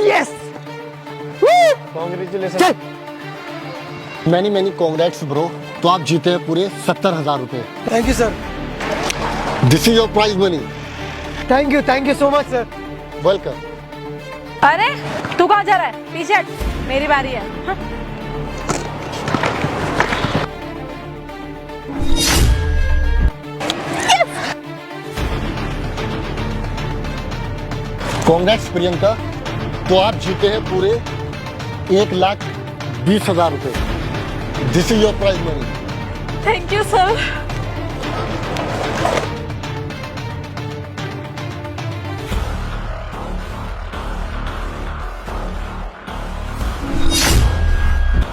Yes, congratulation. Many congrats bro. तो आप जीते हैं पूरे 70,000 रुपए। Thank you sir. This is your prize money. Thank you so much sir. Welcome. अरे तू कहाँ जा रहा है? पीछे हट, मेरी बारी है। हाँ? कॉन्ग्रेट्स प्रियंका। तो आप जीते हैं पूरे 1,20,000 रुपए। This is your prize money. Thank you sir.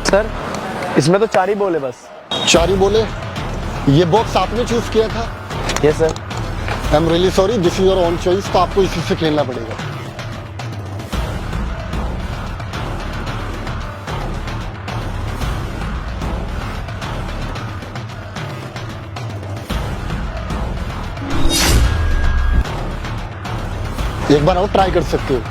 Sir इसमें तो 4 ही बोले बस। 4 ही बोले? ये बॉक्स आपने चूज किया था? Yes sir. I am really sorry, this is your own choice. तो आपको इसी से खेलना पड़ेगा। एक बार और ट्राई कर सकते हो।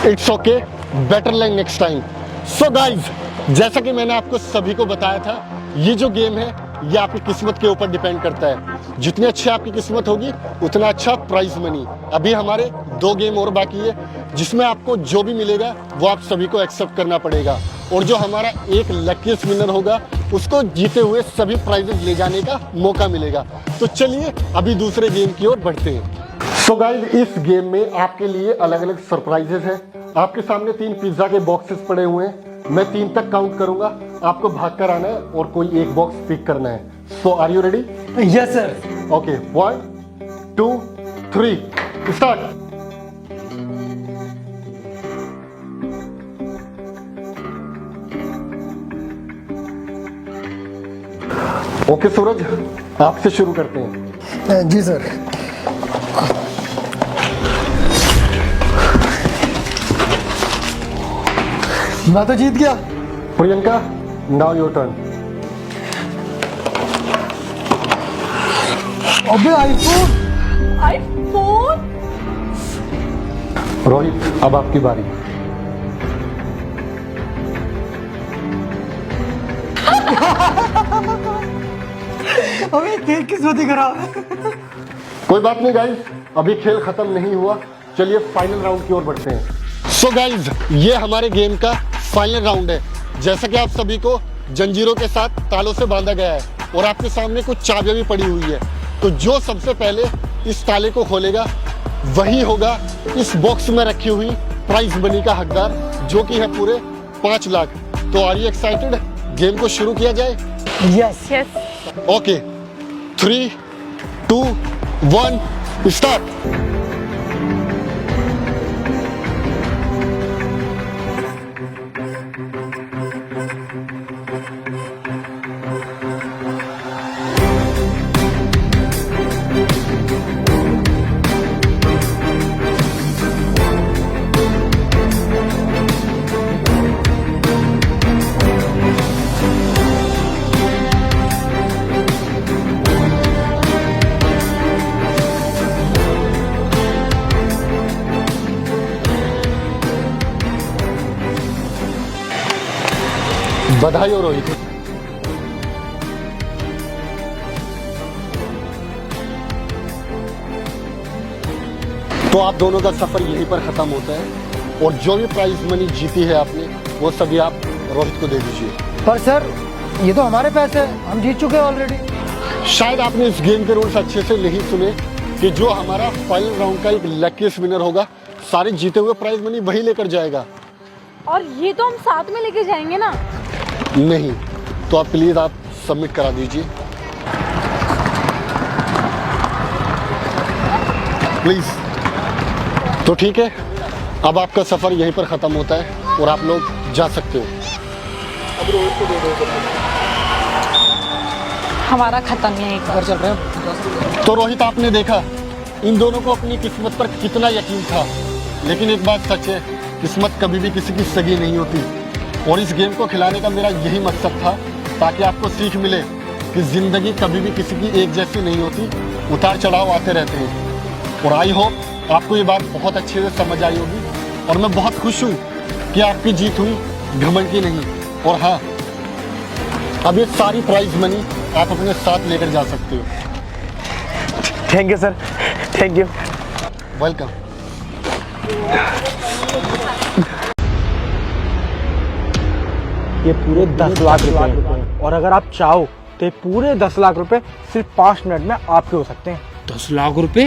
It's okay, better like next time. So guys, जैसा कि मैंने आपको सभी को बताया था, ये जो गेम है ये आपकी किस्मत के ऊपर डिपेंड करता है। जितनी अच्छी आपकी किस्मत होगी उतना अच्छा प्राइज मनी। अभी हमारे 2 गेम और बाकी है, जिसमें आपको जो भी मिलेगा वो आप सभी को एक्सेप्ट करना पड़ेगा। और जो हमारा एक लकीस्ट विनर होगा उसको जीते हुए सभी प्राइजेस ले जाने का मौका मिलेगा। तो चलिए अभी दूसरे गेम की ओर बढ़ते हैं। सो गाइज, इस गेम में आपके लिए अलग अलग सरप्राइजेस हैं। आपके सामने 3 पिज्जा के बॉक्सेस पड़े हुए हैं। मैं 3 तक काउंट करूंगा, आपको भागकर आना है और कोई एक बॉक्स पिक करना है। So are you ready? Yes sir. Okay, 1 2 3 start. Okay Suraj, आपसे शुरू करते हैं। जी सर। मैं तो जीत गया। Priyanka, now your turn. अबे आईफोन। आईफोन? रोहित, अब आपकी बारी। अबे तेरी किस्मत ही खराब है। कोई बात नहीं गाइज, अभी खेल खत्म नहीं हुआ। चलिए फाइनल राउंड की ओर बढ़ते हैं। सो गाइज, ये हमारे गेम का फाइनल राउंड है। जैसा कि आप सभी को जंजीरों के साथ तालों से बांधा गया है और आपके सामने कुछ चाबियां भी पड़ी हुई है। तो जो सबसे पहले इस ताले को खोलेगा वही होगा इस बॉक्स में रखी हुई प्राइज मनी का हकदार, जो कि है पूरे 5 लाख। तो आर यू एक्साइटेड? गेम को शुरू किया जाए? यस। यस। Okay, 3 2 1 start. बधाई हो रोहित। तो आप दोनों का सफर यहीं पर खत्म होता है और जो भी प्राइज मनी जीती है आपने वो सभी आप रोहित को दे दीजिए। पर सर ये तो हमारे पैसे हैं, हम जीत चुके हैं ऑलरेडी। शायद आपने इस गेम के रूल्स अच्छे से नहीं सुने कि जो हमारा फाइनल राउंड का एक लकीस्ट विनर होगा, सारे जीते हुए प्राइज मनी वही लेकर जाएगा। और ये तो हम साथ में लेके जाएंगे ना? नहीं, तो आप प्लीज आप सबमिट करा दीजिए प्लीज। तो ठीक है, अब आपका सफर यहीं पर खत्म होता है और आप लोग जा सकते हो। अब रोहित को दे दो। हमारा खत्म है। घर चल रहे हैं। तो रोहित, आपने देखा इन दोनों को अपनी किस्मत पर कितना यकीन था लेकिन एक बात सच है, किस्मत कभी भी किसी की सगी नहीं होती। और इस गेम को खिलाने का मेरा यही मकसद था, ताकि आपको सीख मिले कि ज़िंदगी कभी भी किसी की एक जैसी नहीं होती, उतार चढ़ाव आते रहते हैं। और आई होप आपको ये बात बहुत अच्छे से समझ आई होगी। और मैं बहुत खुश हूँ कि आपकी जीत हुई, घमंड की नहीं। और हाँ, अब ये सारी प्राइज मनी आप अपने साथ लेकर जा सकते हो। Thank you sir, thank you. Welcome. ये पूरे 10 लाख रुपए हैं। और अगर आप चाहो तो ये पूरे 10 लाख रुपए सिर्फ 5 मिनट में आपके हो सकते हैं। 10 लाख रुपए?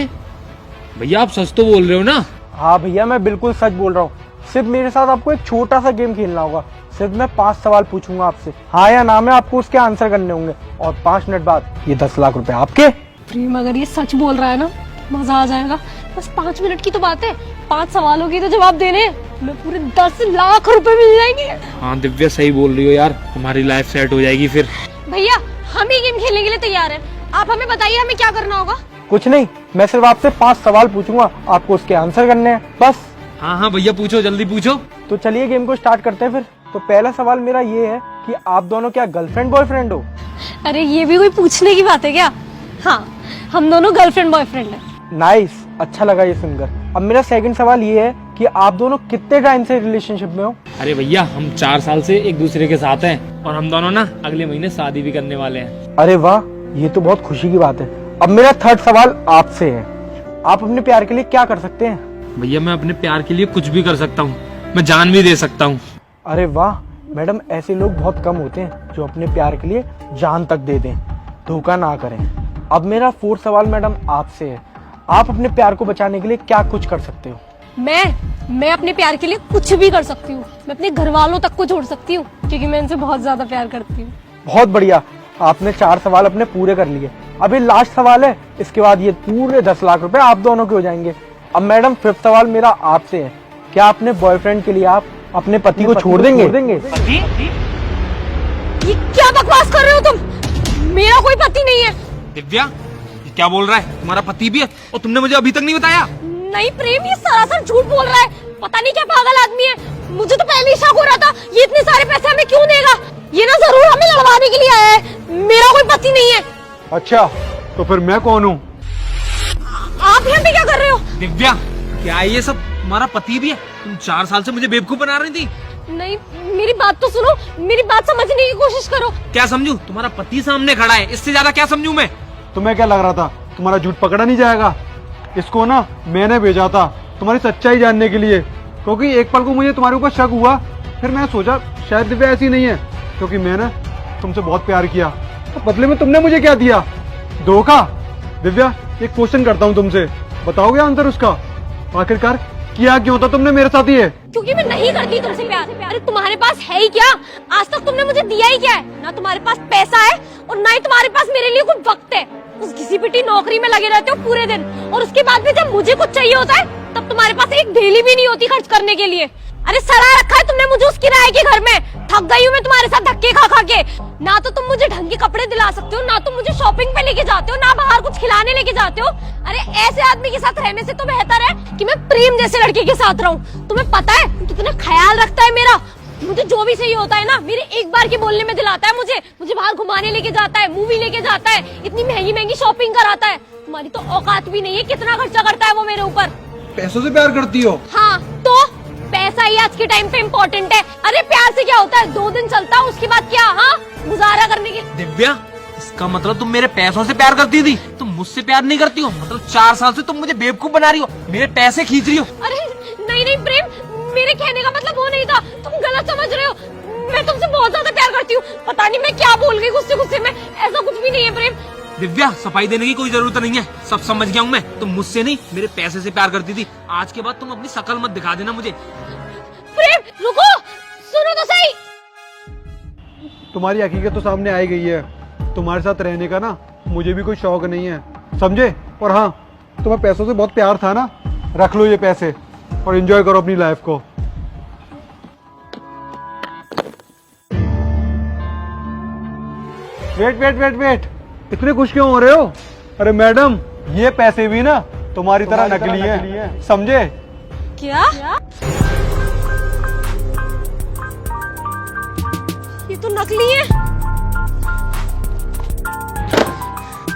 भैया आप सच तो बोल रहे हो ना? हाँ भैया, मैं बिल्कुल सच बोल रहा हूँ। सिर्फ मेरे साथ आपको एक छोटा सा गेम खेलना होगा। सिर्फ मैं 5 सवाल पूछूंगा आपसे, हाँ या ना में आपको उसके आंसर करने होंगे। और 5 मिनट बाद ये 10 लाख रुपए आपके। प्रेम अगर ये सच बोल रहा है ना, मजा आ जाएगा। बस 5 मिनट की तो बात है, 5 सवालों की तो जवाब देने मैं पूरे 10 लाख रुपए मिल जाएंगे। हाँ दिव्या सही बोल रही हो यार, हमारी लाइफ सेट हो जाएगी फिर। भैया हम ही गेम खेलने के लिए तैयार हैं। आप हमें बताइए हमें क्या करना होगा। कुछ नहीं, मैं सिर्फ आपसे 5 सवाल पूछूंगा, आपको उसके आंसर करने हैं बस। हाँ हाँ भैया पूछो, जल्दी पूछो। तो चलिए गेम को स्टार्ट करते हैं फिर। तो पहला सवाल मेरा ये है कि आप दोनों क्या गर्लफ्रेंड बॉयफ्रेंड हो? अरे ये भी कोई पूछने की बात है क्या? हाँ, हम दोनों गर्लफ्रेंड बॉयफ्रेंड हैं। नाइस, अच्छा लगा ये सुनकर। अब मेरा सेकंड सवाल ये है कि आप दोनों कितने टाइम से रिलेशनशिप में हो? अरे भैया हम 4 साल से एक दूसरे के साथ हैं और हम दोनों ना अगले महीने शादी भी करने वाले हैं। अरे वाह, ये तो बहुत खुशी की बात है। अब मेरा थर्ड सवाल आपसे है, आप अपने प्यार के लिए क्या कर सकते हैं? भैया मैं अपने प्यार के लिए कुछ भी कर सकता हूँ, मैं जान भी दे सकता हूँ। अरे वाह मैडम, ऐसे लोग बहुत कम होते हैं जो अपने प्यार के लिए जान तक दे दें, धोखा ना करें। अब मेरा फोर्थ सवाल मैडम आपसे है, आप अपने प्यार को बचाने के लिए क्या कुछ कर सकते हो? मैं अपने प्यार के लिए कुछ भी कर सकती हूँ। मैं अपने घर वालों तक को छोड़ सकती हूँ, क्योंकि मैं इनसे बहुत ज्यादा प्यार करती हूँ। बहुत बढ़िया, आपने 4 सवाल अपने पूरे कर लिए। अभी लास्ट सवाल है, इसके बाद ये पूरे 10 लाख रुपए आप दोनों के हो जाएंगे। अब मैडम फिफ्थ सवाल मेरा आपसे है, क्या अपने बॉयफ्रेंड के लिए आप अपने पति को छोड़ देंगे? ये क्या बकवास कर रहे हो तुम? मेरा कोई पति नहीं है। दिव्या ये क्या बोल रहा है? तुम्हारा पति भी है और तुमने मुझे अभी तक नहीं बताया? नहीं प्रेम, ये सरासर झूठ बोल रहा है। पता नहीं क्या पागल आदमी है। मुझे तो पहले ही शक हो रहा था, ये इतने सारे पैसे हमें क्यों देगा? ये ना जरूर हमें लड़वाने के लिए आया है। मेरा कोई पति नहीं है। अच्छा, तो फिर मैं कौन हूँ? आप यहाँ पे क्या कर रहे हो? दिव्या क्या ये सब तुम्हारा पति भी है? तुम 4 साल से मुझे बेवकूफ बना रही थी। नहीं, मेरी बात तो सुनो, मेरी बात समझने की कोशिश करो। क्या समझूं? तुम्हारा पति सामने खड़ा है, इससे ज्यादा क्या समझूं मैं? तुम्हें क्या लग रहा था तुम्हारा झूठ पकड़ा नहीं जाएगा? इसको ना मैंने भेजा था तुम्हारी सच्चाई जानने के लिए, क्योंकि एक पल को मुझे तुम्हारे ऊपर शक हुआ। फिर मैं सोचा शायद दिव्या ऐसी नहीं है, क्योंकि मैंने तुमसे बहुत प्यार किया। तो बदले में तुमने मुझे क्या दिया? धोखा। दिव्या एक क्वेश्चन करता हूँ तुमसे, बताओगे आंसर उसका? आखिरकार किया क्यों था तुमने मेरे साथ ये? क्योंकि मैं नहीं करती तुमसे प्यार। अरे तुम्हारे पास है ही क्या? आज तक तुमने मुझे दिया ही क्या है? ना तुम्हारे पास पैसा है और ना ही तुम्हारे पास मेरे लिए कुछ वक्त है। उस घिसी पिटी नौकरी में लगे रहते हो पूरे दिन, और उसके बाद भी जब मुझे कुछ चाहिए होता है तब तुम्हारे पास एक ढेली भी नहीं होती खर्च करने के लिए। अरे सड़ा रखा है तुमने मुझे उस किराए के घर में। थक गई हूँ मैं तुम्हारे साथ धक्के खा खा के। ना तो तुम मुझे ढंग के कपड़े दिला सकते हो, ना तुम मुझे शॉपिंग पे लेके जाते हो, ना बाहर कुछ खिलाने लेके जाते हो। अरे ऐसे आदमी के साथ रहने से तो बेहतर है कि मैं प्रेम जैसे लड़के के साथ रहूं। तुम्हें पता है कितना ख्याल रखता है मेरा। मुझे जो भी चाहिए होता है ना, मेरे एक बार के बोलने में दिलाता है मुझे बाहर घुमाने लेके जाता है, मूवी लेके जाता है, इतनी महंगी महंगी शॉपिंग कराता है। तुम्हारी तो औकात भी नहीं है, कितना खर्चा करता है वो मेरे ऊपर। पैसों से प्यार करती हो? हाँ तो पैसा ही आज के टाइम पे इम्पोर्टेंट है। अरे प्यार से क्या होता है, 2 दिन चलता है, उसके बाद क्या? हाँ, गुजारा करने के। दिव्या इसका मतलब तुम मेरे पैसों से प्यार करती थी, तुम मुझसे प्यार नहीं करती हो? मतलब 4 साल से तुम मुझे बेवकूफ बना रही हो, मेरे पैसे खींच रही हो। अरे नहीं प्रेम, मेरे कहने का मतलब वो नहीं था, तुम गलत समझ रहे हो। मैं तुमसे बहुत ज्यादा प्यार करती हूँ। पता नहीं मैं क्या बोल गई गुस्से में। ऐसा कुछ भी नहीं है प्रेम। दिव्या सफाई देने की कोई जरूरत नहीं है, सब समझ गया हूँ मैं। तुम मुझसे नहीं मेरे पैसे से प्यार करती थी। आज के बाद तुम अपनी शक्ल मत दिखा देना मुझे। प्रेम रुको, सुनो तो सही। तुम्हारी हकीकत तो सामने आई गई है। तुम्हारे साथ रहने का ना मुझे भी कोई शौक नहीं है, समझे? और हाँ, तुम्हें पैसों से बहुत प्यार था ना, रख लो ये पैसे और एंजॉय करो अपनी लाइफ को। वेट, इतने खुश क्यों हो रहे हो? अरे मैडम, ये पैसे भी ना तुम्हारी तरह नकली हैं, समझे? क्या ये तो नकली है।